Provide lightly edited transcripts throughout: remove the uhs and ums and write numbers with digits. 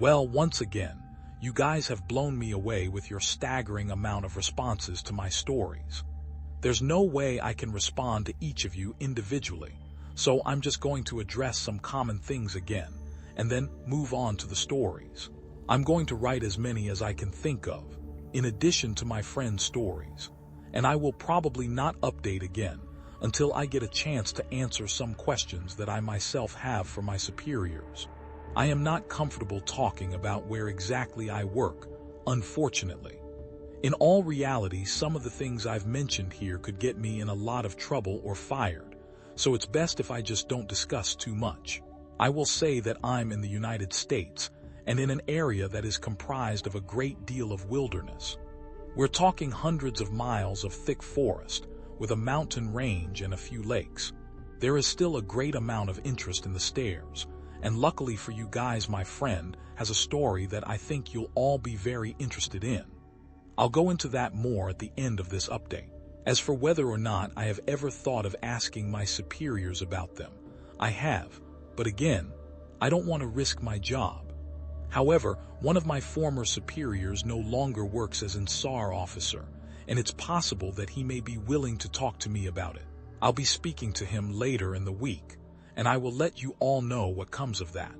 Well, once again, you guys have blown me away with your staggering amount of responses to my stories. There's no way I can respond to each of you individually, so I'm just going to address some common things again, and then move on to the stories. I'm going to write as many as I can think of, in addition to my friends' stories, and I will probably not update again until I get a chance to answer some questions that I myself have for my superiors. I am not comfortable talking about where exactly I work, unfortunately. In all reality, some of the things I've mentioned here could get me in a lot of trouble or fired, so it's best if I just don't discuss too much. I will say that I'm in the United States, and in an area that is comprised of a great deal of wilderness. We're talking hundreds of miles of thick forest, with a mountain range and a few lakes. There is still a great amount of interest in the stairs, and luckily for you guys, my friend has a story that I think you'll all be very interested in. I'll go into that more at the end of this update. As for whether or not I have ever thought of asking my superiors about them, I have, but again, I don't want to risk my job. However, one of my former superiors no longer works as an SAR officer, and it's possible that he may be willing to talk to me about it. I'll be speaking to him later in the week, and I will let you all know what comes of that.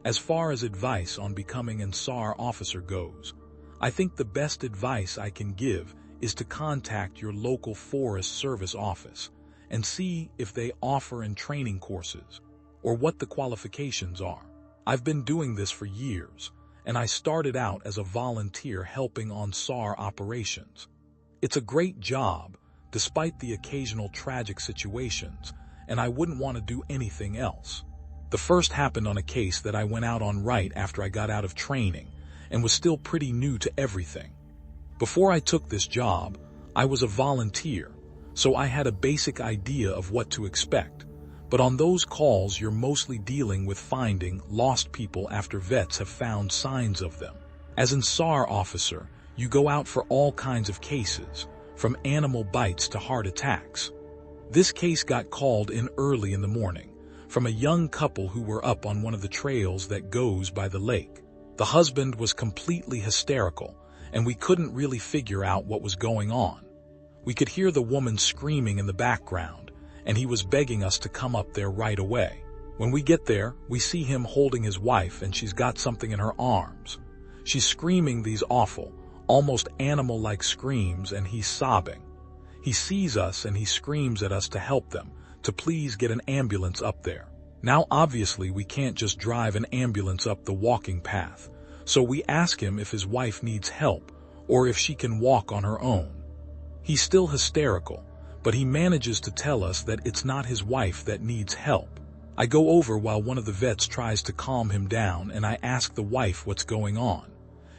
As far as advice on becoming an SAR officer goes, I think the best advice I can give is to contact your local Forest Service office and see if they offer training courses or what the qualifications are. I've been doing this for years, and I started out as a volunteer helping on SAR operations. It's a great job, despite the occasional tragic situations, and I wouldn't want to do anything else. The first happened on a case that I went out on right after I got out of training and was still pretty new to everything. Before I took this job, I was a volunteer, so I had a basic idea of what to expect. But on those calls, you're mostly dealing with finding lost people after vets have found signs of them. As an SAR officer, you go out for all kinds of cases, from animal bites to heart attacks. This case got called in early in the morning from a young couple who were up on one of the trails that goes by the lake. The husband was completely hysterical, and we couldn't really figure out what was going on. We could hear the woman screaming in the background, and he was begging us to come up there right away. When we get there, we see him holding his wife, and she's got something in her arms. She's screaming these awful, almost animal-like screams, and he's sobbing. He sees us and he screams at us to help them, to please get an ambulance up there. Now obviously we can't just drive an ambulance up the walking path, so we ask him if his wife needs help or if she can walk on her own. He's still hysterical, but he manages to tell us that it's not his wife that needs help. I go over while one of the vets tries to calm him down, and I ask the wife what's going on.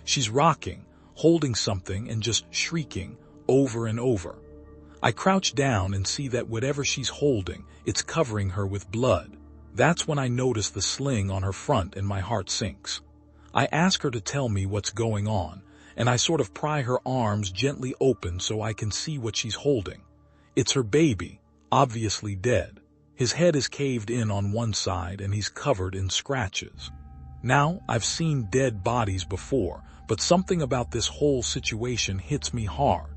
She's rocking, holding something and just shrieking over and over. I crouch down and see that whatever she's holding, it's covering her with blood. That's when I notice the sling on her front and my heart sinks. I ask her to tell me what's going on, and I sort of pry her arms gently open so I can see what she's holding. It's her baby, obviously dead. His head is caved in on one side and he's covered in scratches. Now, I've seen dead bodies before, but something about this whole situation hits me hard.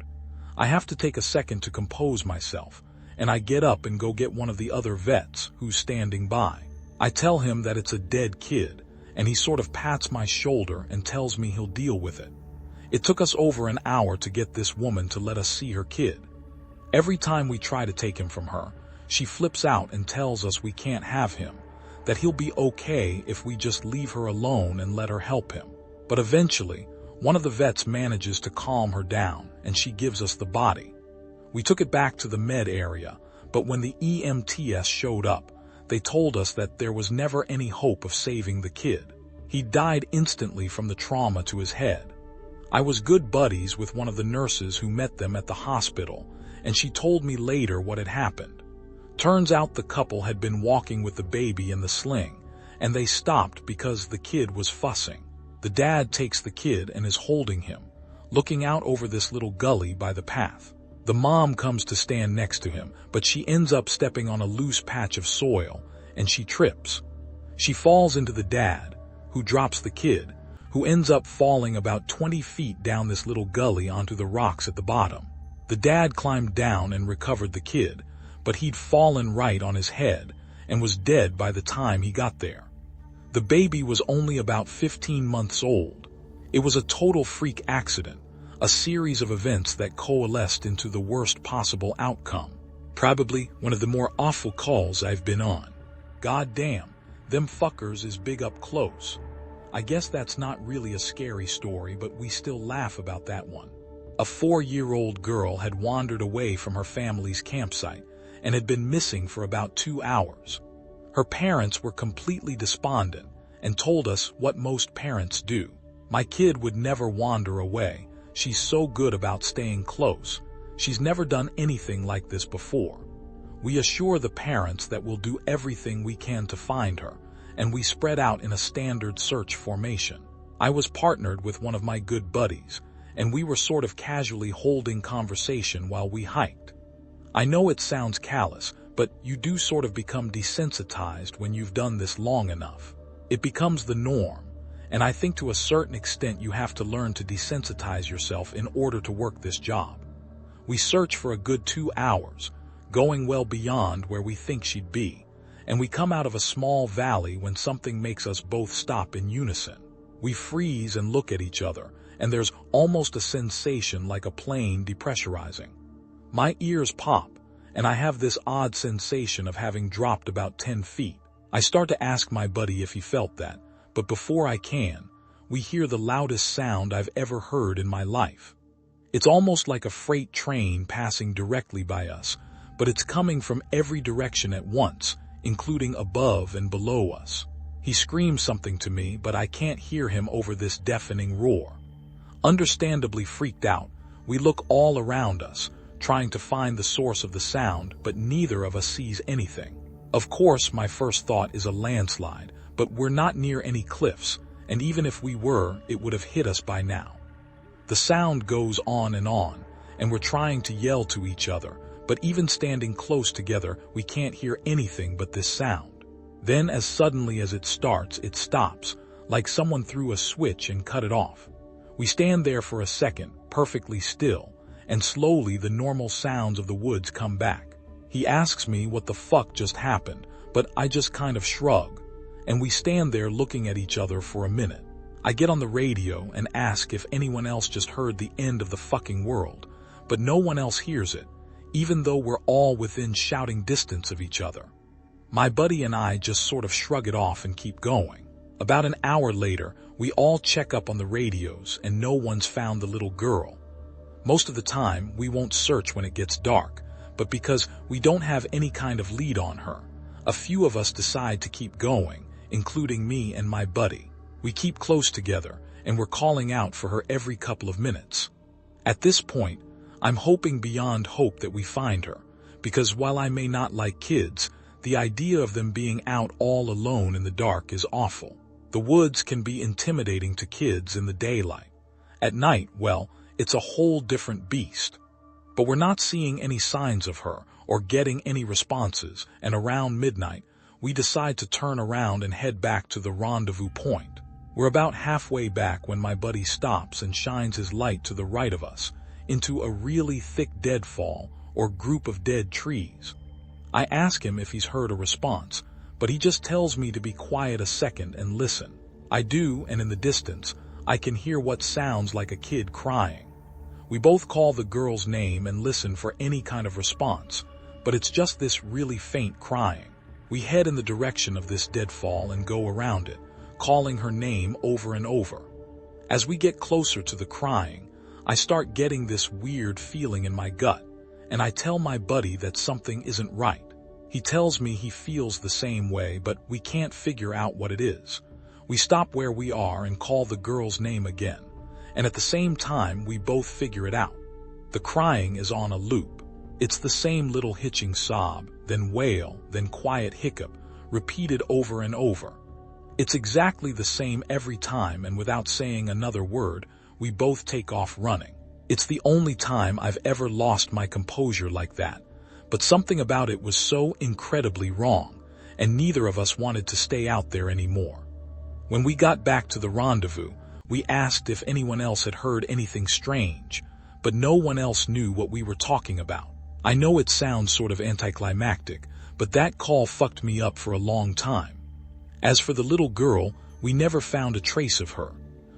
I have to take a second to compose myself, and I get up and go get one of the other vets who's standing by. I tell him that it's a dead kid, and he sort of pats my shoulder and tells me he'll deal with it. It took us over an hour to get this woman to let us see her kid. Every time we try to take him from her, she flips out and tells us we can't have him, that he'll be okay if we just leave her alone and let her help him. But eventually, one of the vets manages to calm her down, and she gives us the body. We took it back to the med area, but when the EMTs showed up, they told us that there was never any hope of saving the kid. He died instantly from the trauma to his head. I was good buddies with one of the nurses who met them at the hospital, and she told me later what had happened. Turns out the couple had been walking with the baby in the sling, and they stopped because the kid was fussing. The dad takes the kid and is holding him, looking out over this little gully by the path. The mom comes to stand next to him, but she ends up stepping on a loose patch of soil, and she trips. She falls into the dad, who drops the kid, who ends up falling about 20 feet down this little gully onto the rocks at the bottom. The dad climbed down and recovered the kid, but he'd fallen right on his head and was dead by the time he got there. The baby was only about 15 months old. It was a total freak accident, a series of events that coalesced into the worst possible outcome. Probably one of the more awful calls I've been on. God damn, them fuckers is big up close. I guess that's not really a scary story, but we still laugh about that one. A 4-year-old girl had wandered away from her family's campsite and had been missing for about 2 hours. Her parents were completely despondent and told us what most parents do. My kid would never wander away. She's so good about staying close. She's never done anything like this before. We assure the parents that we'll do everything we can to find her, and we spread out in a standard search formation. I was partnered with one of my good buddies, and we were sort of casually holding conversation while we hiked. I know it sounds callous, but you do sort of become desensitized when you've done this long enough. It becomes the norm, and I think to a certain extent you have to learn to desensitize yourself in order to work this job. We search for a good 2 hours, going well beyond where we think she'd be, and we come out of a small valley when something makes us both stop in unison. We freeze and look at each other, and there's almost a sensation like a plane depressurizing. My ears pop, and I have this odd sensation of having dropped about 10 feet. I start to ask my buddy if he felt that, but before I can, we hear the loudest sound I've ever heard in my life. It's almost like a freight train passing directly by us, but it's coming from every direction at once, including above and below us. He screams something to me, but I can't hear him over this deafening roar. Understandably freaked out, we look all around us, trying to find the source of the sound, but neither of us sees anything. Of course, my first thought is a landslide, but we're not near any cliffs, and even if we were, it would have hit us by now. The sound goes on, and we're trying to yell to each other, but even standing close together, we can't hear anything but this sound. Then, as suddenly as it starts, it stops, like someone threw a switch and cut it off. We stand there for a second, perfectly still, and slowly the normal sounds of the woods come back. He asks me what the fuck just happened, but I just kind of shrug, and we stand there looking at each other for a minute. I get on the radio and ask if anyone else just heard the end of the fucking world, but no one else hears it, even though we're all within shouting distance of each other. My buddy and I just sort of shrug it off and keep going. About an hour later, we all check up on the radios and no one's found the little girl. Most of the time, we won't search when it gets dark, but because we don't have any kind of lead on her, a few of us decide to keep going, including me and my buddy. We keep close together, and we're calling out for her every couple of minutes. At this point, I'm hoping beyond hope that we find her, because while I may not like kids, the idea of them being out all alone in the dark is awful. The woods can be intimidating to kids in the daylight. At night, well, it's a whole different beast. But we're not seeing any signs of her or getting any responses, and around midnight, we decide to turn around and head back to the rendezvous point. We're about halfway back when my buddy stops and shines his light to the right of us, into a really thick deadfall or group of dead trees. I ask him if he's heard a response, but he just tells me to be quiet a second and listen. I do, and in the distance, I can hear what sounds like a kid crying. We both call the girl's name and listen for any kind of response, but it's just this really faint crying. We head in the direction of this deadfall and go around it, calling her name over and over. As we get closer to the crying, I start getting this weird feeling in my gut, and I tell my buddy that something isn't right. He tells me he feels the same way, but we can't figure out what it is. We stop where we are and call the girl's name again, and at the same time we both figure it out. The crying is on a loop. It's the same little hitching sob, then wail, then quiet hiccup, repeated over and over. It's exactly the same every time, and without saying another word, we both take off running. It's the only time I've ever lost my composure like that, but something about it was so incredibly wrong, and neither of us wanted to stay out there anymore. When we got back to the rendezvous, We asked if anyone else had heard anything strange, but no one else knew what we were talking about. I know it sounds sort of anticlimactic, but that call fucked me up for a long time. As for the little girl, we never found a trace of her.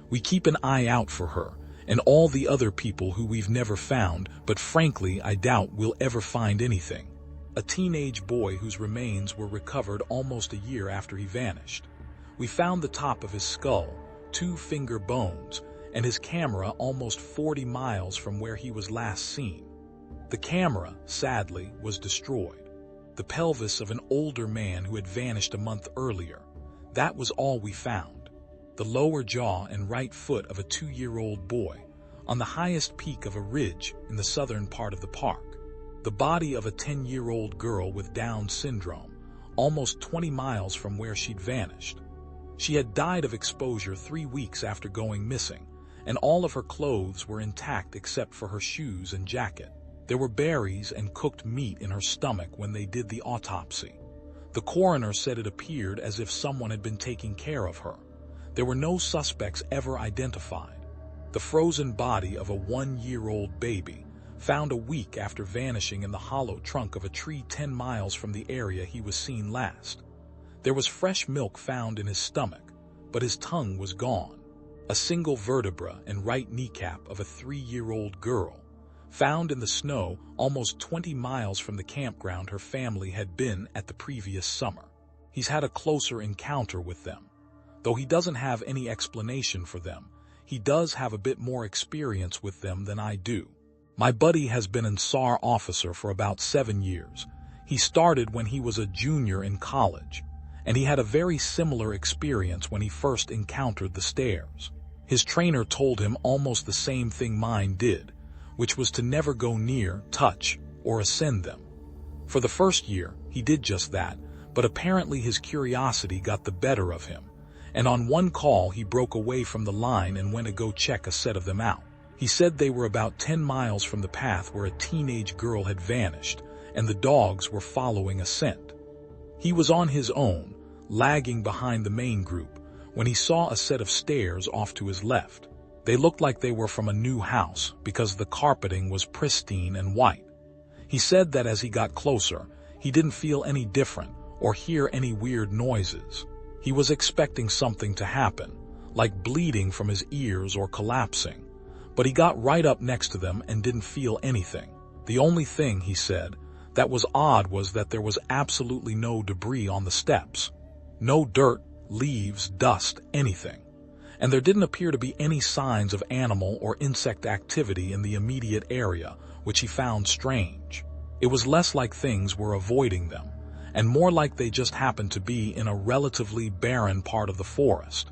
We keep an eye out for her, and all the other people who we've never found, but frankly I doubt we'll ever find anything. A teenage boy whose remains were recovered almost a year after he vanished. We found the top of his skull, 2 finger bones, and his camera almost 40 miles from where he was last seen. The camera, sadly, was destroyed. The pelvis of an older man who had vanished a month earlier. That was all we found. The lower jaw and right foot of a 2-year-old boy, on the highest peak of a ridge in the southern part of the park. The body of a 10-year-old girl with Down syndrome, almost 20 miles from where she'd vanished. She had died of exposure 3 weeks after going missing, and all of her clothes were intact except for her shoes and jacket. There were berries and cooked meat in her stomach when they did the autopsy. The coroner said it appeared as if someone had been taking care of her. There were no suspects ever identified. The frozen body of a 1-year-old baby, found a week after vanishing in the hollow trunk of a tree 10 miles from the area he was seen last. There was fresh milk found in his stomach, but his tongue was gone. A single vertebra and right kneecap of a 3-year-old girl, found in the snow almost 20 miles from the campground her family had been at the previous summer. He's had a closer encounter with them. Though he doesn't have any explanation for them, he does have a bit more experience with them than I do. My buddy has been an SAR officer for about 7 years. He started when he was a junior in college, and he had a very similar experience when he first encountered the stairs. His trainer told him almost the same thing mine did, which was to never go near, touch, or ascend them. For the first year, he did just that, but apparently his curiosity got the better of him, and on one call he broke away from the line and went to go check a set of them out. He said they were about 10 miles from the path where a teenage girl had vanished, and the dogs were following a scent. He was on his own, lagging behind the main group, when he saw a set of stairs off to his left. They looked like they were from a new house because the carpeting was pristine and white. He said that as he got closer, he didn't feel any different or hear any weird noises. He was expecting something to happen, like bleeding from his ears or collapsing, but he got right up next to them and didn't feel anything. The only thing, he said, that was odd was that there was absolutely no debris on the steps. No dirt, leaves, dust, anything. And there didn't appear to be any signs of animal or insect activity in the immediate area, which he found strange. It was less like things were avoiding them, and more like they just happened to be in a relatively barren part of the forest.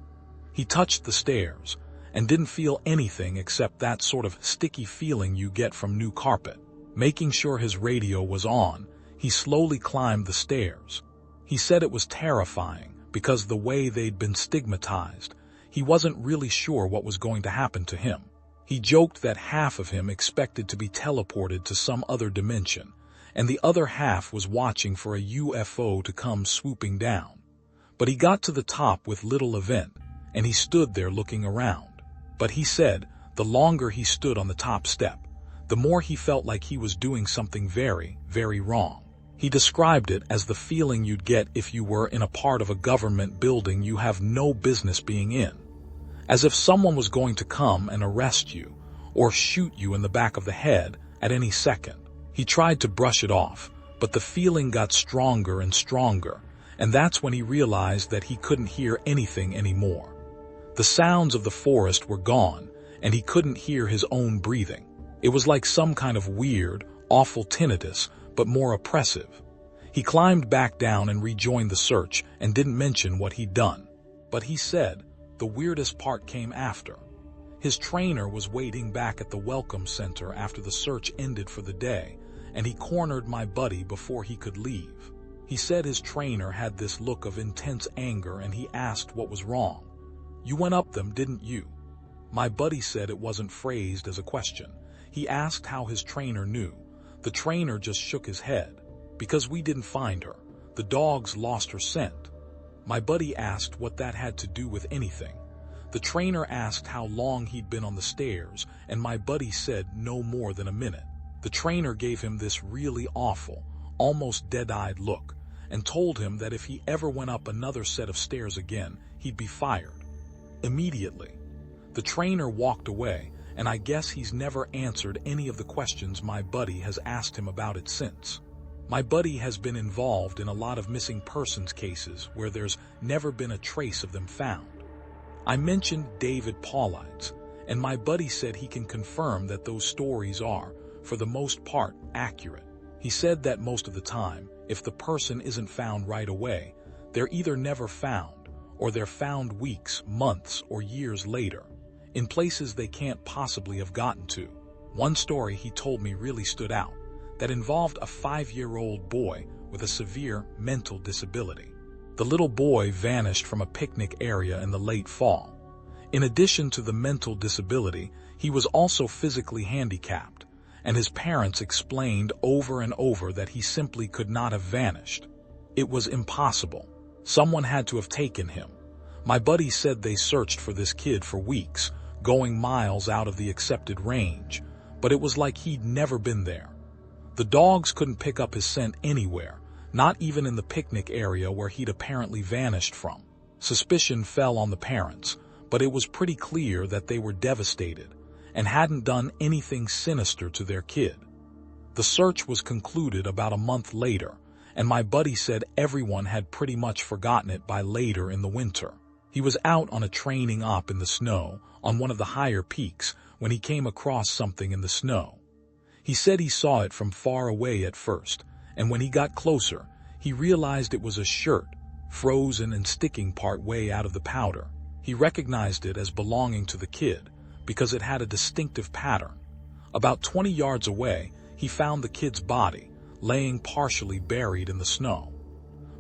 He touched the stairs, and didn't feel anything except that sort of sticky feeling you get from new carpet. Making sure his radio was on, he slowly climbed the stairs. He said it was terrifying because the way they'd been stigmatized, he wasn't really sure what was going to happen to him. He joked that half of him expected to be teleported to some other dimension, and the other half was watching for a UFO to come swooping down. But he got to the top with little event, and he stood there looking around. But he said, the longer he stood on the top step, the more he felt like he was doing something very, very wrong. He described it as the feeling you'd get if you were in a part of a government building you have no business being in. As if someone was going to come and arrest you, or shoot you in the back of the head at any second. He tried to brush it off, but the feeling got stronger and stronger, and that's when he realized that he couldn't hear anything anymore. The sounds of the forest were gone, and he couldn't hear his own breathing. It was like some kind of weird, awful tinnitus, but more oppressive. He climbed back down and rejoined the search and didn't mention what he'd done. But he said the weirdest part came after. His trainer was waiting back at the welcome center after the search ended for the day, and he cornered my buddy before he could leave. He said his trainer had this look of intense anger and he asked what was wrong. "You went up them, didn't you?" My buddy said it wasn't phrased as a question. He asked how his trainer knew. The trainer just shook his head. "Because we didn't find her. The dogs lost her scent." My buddy asked what that had to do with anything. The trainer asked how long he'd been on the stairs, and my buddy said no more than a minute. The trainer gave him this really awful, almost dead-eyed look, and told him that if he ever went up another set of stairs again, he'd be fired. Immediately, the trainer walked away, and I guess he's never answered any of the questions my buddy has asked him about it since. My buddy has been involved in a lot of missing persons cases where there's never been a trace of them found. I mentioned David Paulides, and my buddy said he can confirm that those stories are, for the most part, accurate. He said that most of the time, if the person isn't found right away, they're either never found, or they're found weeks, months, or years later, in places they can't possibly have gotten to. One story he told me really stood out, that involved a 5-year-old boy with a severe mental disability. The little boy vanished from a picnic area in the late fall. In addition to the mental disability, he was also physically handicapped, and his parents explained over and over that he simply could not have vanished. It was impossible. Someone had to have taken him. My buddy said they searched for this kid for weeks, going miles out of the accepted range, but it was like he'd never been there. The dogs couldn't pick up his scent anywhere, not even in the picnic area where he'd apparently vanished from. Suspicion fell on the parents, but it was pretty clear that they were devastated and hadn't done anything sinister to their kid. The search was concluded about a month later, and my buddy said everyone had pretty much forgotten it by later in the winter. He was out on a training op in the snow on one of the higher peaks when he came across something in the snow. He said he saw it from far away at first, and when he got closer, he realized it was a shirt, frozen and sticking part way out of the powder. He recognized it as belonging to the kid because it had a distinctive pattern. About 20 yards away, he found the kid's body, laying partially buried in the snow.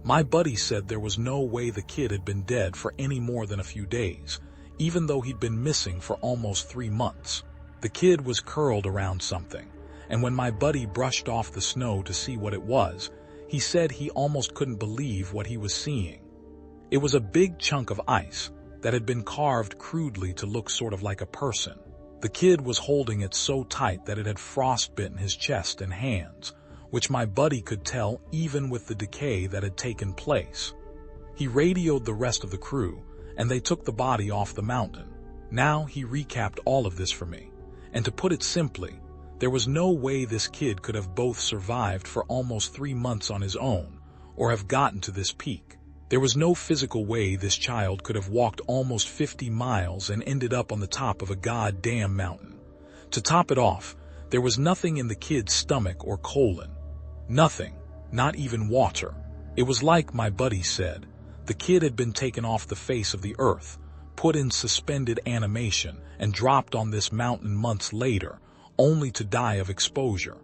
My buddy said there was no way the kid had been dead for any more than a few days, even though he'd been missing for almost 3 months. The kid was curled around something, and when my buddy brushed off the snow to see what it was, he said he almost couldn't believe what he was seeing. It was a big chunk of ice that had been carved crudely to look sort of like a person. The kid was holding it so tight that it had frostbitten his chest and hands, which my buddy could tell even with the decay that had taken place. He radioed the rest of the crew, and they took the body off the mountain. Now he recapped all of this for me, and to put it simply, there was no way this kid could have both survived for almost 3 months on his own, or have gotten to this peak. There was no physical way this child could have walked almost 50 miles and ended up on the top of a goddamn mountain. To top it off, there was nothing in the kid's stomach or colon. Nothing, not even water. It was like my buddy said, the kid had been taken off the face of the earth, put in suspended animation, and dropped on this mountain months later, only to die of exposure.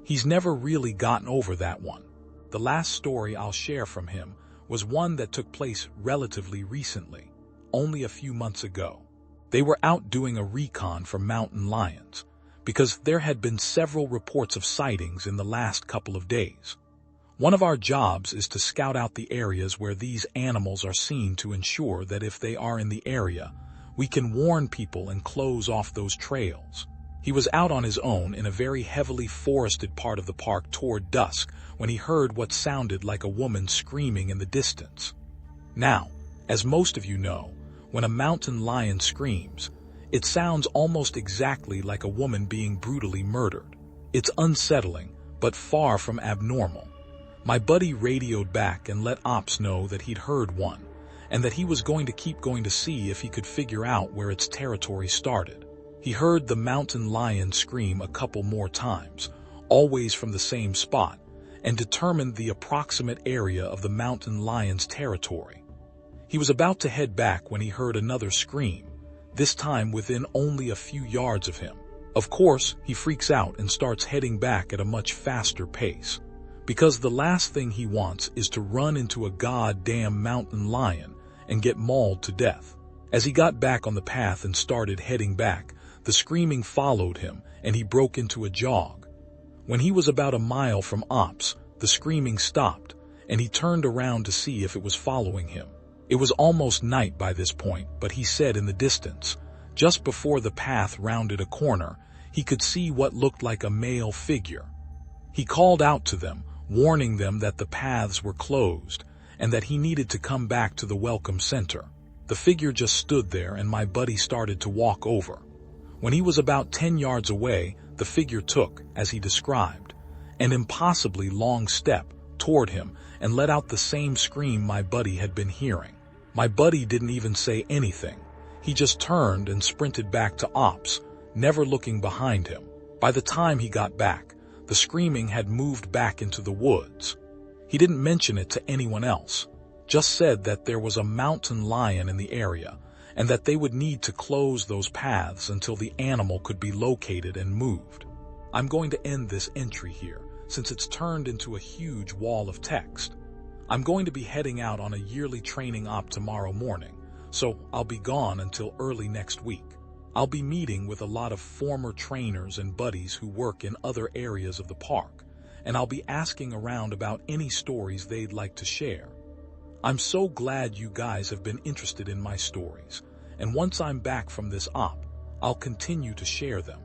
He's never really gotten over that one. The last story I'll share from him was one that took place relatively recently, only a few months ago. They were out doing a recon for mountain lions, because there had been several reports of sightings in the last couple of days. One of our jobs is to scout out the areas where these animals are seen to ensure that if they are in the area, we can warn people and close off those trails. He was out on his own in a very heavily forested part of the park toward dusk when he heard what sounded like a woman screaming in the distance. Now, as most of you know, when a mountain lion screams, it sounds almost exactly like a woman being brutally murdered. It's unsettling, but far from abnormal. My buddy radioed back and let ops know that he'd heard one, and that he was going to keep going to see if he could figure out where its territory started. He heard the mountain lion scream a couple more times, always from the same spot, and determined the approximate area of the mountain lion's territory. He was about to head back when he heard another scream, this time within only a few yards of him. Of course, he freaks out and starts heading back at a much faster pace, because the last thing he wants is to run into a goddamn mountain lion and get mauled to death. As he got back on the path and started heading back, the screaming followed him and he broke into a jog. When he was about a mile from ops, the screaming stopped and he turned around to see if it was following him. It was almost night by this point, but he said in the distance, just before the path rounded a corner, he could see what looked like a male figure. He called out to them, warning them that the paths were closed and that he needed to come back to the welcome center. The figure just stood there and my buddy started to walk over. When he was about 10 yards away, the figure took, as he described, an impossibly long step toward him and let out the same scream my buddy had been hearing. My buddy didn't even say anything. He just turned and sprinted back to Ops, never looking behind him. By the time he got back, the screaming had moved back into the woods. He didn't mention it to anyone else, just said that there was a mountain lion in the area and that they would need to close those paths until the animal could be located and moved. I'm going to end this entry here, since it's turned into a huge wall of text. I'm going to be heading out on a yearly training op tomorrow morning, so I'll be gone until early next week. I'll be meeting with a lot of former trainers and buddies who work in other areas of the park, and I'll be asking around about any stories they'd like to share. I'm so glad you guys have been interested in my stories, and once I'm back from this op, I'll continue to share them.